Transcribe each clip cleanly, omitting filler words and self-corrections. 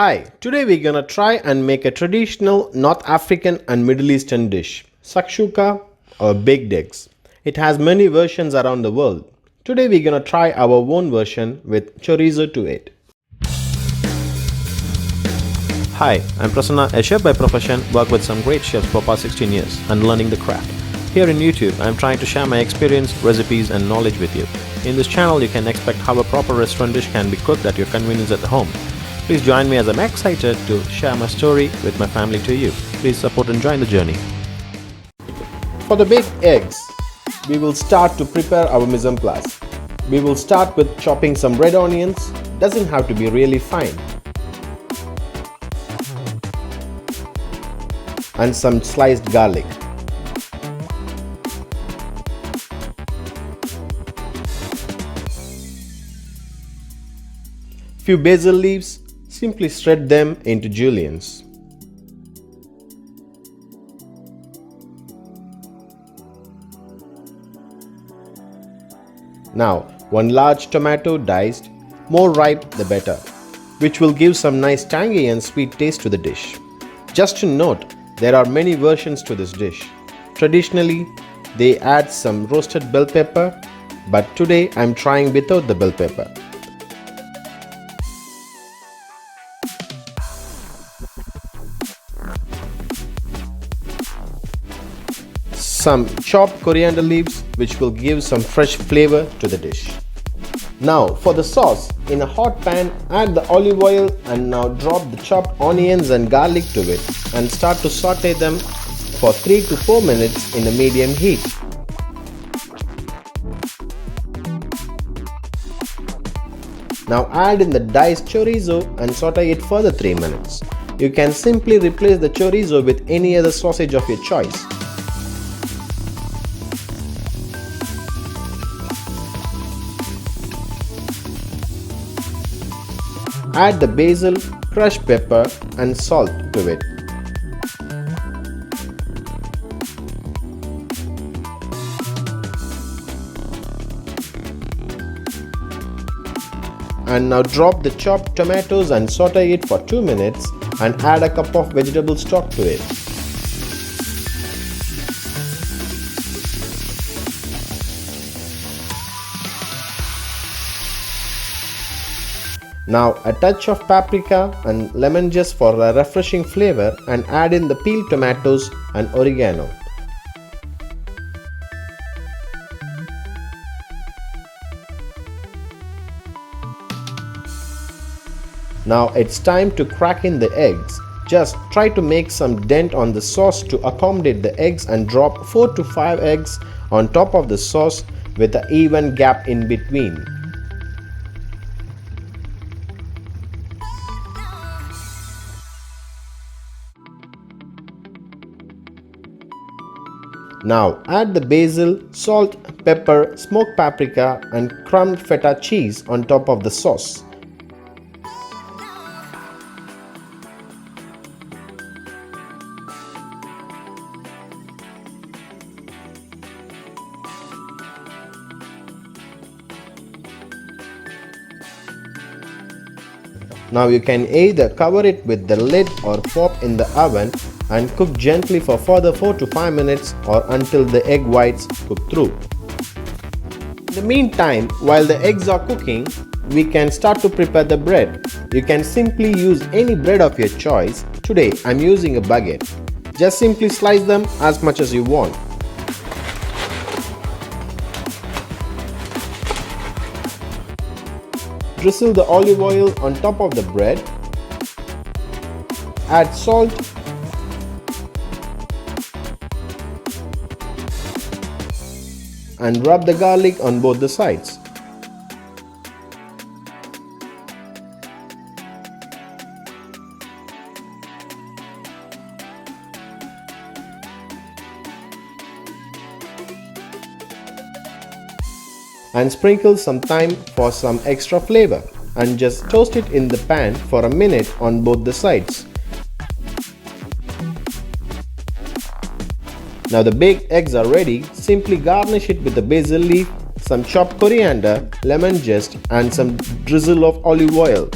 Hi, today we're gonna try and make a traditional North African and Middle Eastern dish, Shakshuka or baked eggs. It has many versions around the world. Today we're gonna try our own version with chorizo to it. Hi, I'm Prasanna, a chef by profession, worked with some great chefs for past 16 years and learning the craft. Here in YouTube, I'm trying to share my experience, recipes and knowledge with you. In this channel, you can expect how a proper restaurant dish can be cooked at your convenience at home. Please join me as I'm excited to share my story with my family to you. Please support and join the journey. For the baked eggs, we will start to prepare our mise en place. We will start with chopping some red onions. Doesn't have to be really fine. And some sliced garlic. Few basil leaves. Simply shred them into juliennes. Now, one large tomato diced, more ripe the better, which will give some nice tangy and sweet taste to the dish. Just to note, there are many versions to this dish. Traditionally, they add some roasted bell pepper, but today I'm trying without the bell pepper. Some chopped coriander leaves, which will give some fresh flavor to the dish. Now for the sauce, in a hot pan add the olive oil and now drop the chopped onions and garlic to it and start to saute them for 3 to 4 minutes in a medium heat. Now add in the diced chorizo and saute it further 3 minutes. You can simply replace the chorizo with any other sausage of your choice. Add the basil, crushed pepper and salt to it. And now drop the chopped tomatoes and saute it for 2 minutes and add a cup of vegetable stock to it. Now a touch of paprika and lemon zest for a refreshing flavor and add in the peeled tomatoes and oregano. Now it's time to crack in the eggs. Just try to make some dent on the sauce to accommodate the eggs and drop 4 to 5 eggs on top of the sauce with an even gap in between. Now add the basil, salt, pepper, smoked paprika and crumbed feta cheese on top of the sauce. Now you can either cover it with the lid or pop in the oven and cook gently for further 4 to 5 minutes or until the egg whites cook through. In the meantime, while the eggs are cooking, we can start to prepare the bread. You can simply use any bread of your choice. Today I'm using a baguette. Just simply slice them as much as you want. Drizzle the olive oil on top of the bread. Add salt. And rub the garlic on both the sides. And sprinkle some thyme for some extra flavor and just toast it in the pan for a minute on both the sides. Now the baked eggs are ready. Simply garnish it with the basil leaf, some chopped coriander, lemon zest and some drizzle of olive oil.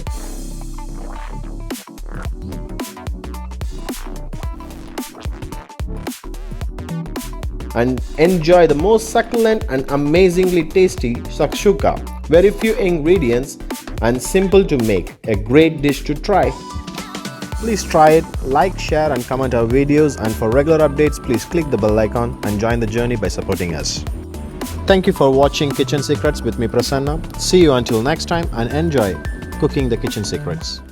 and enjoy the most succulent and amazingly tasty shakshuka. Very few ingredients and simple to make. A great dish to try. Please try it, like, share and comment our videos, and for regular updates please click the bell icon and join the journey by supporting us. Thank you for watching Kitchen Secrets with me Prasanna. See you until next time and enjoy cooking the kitchen secrets.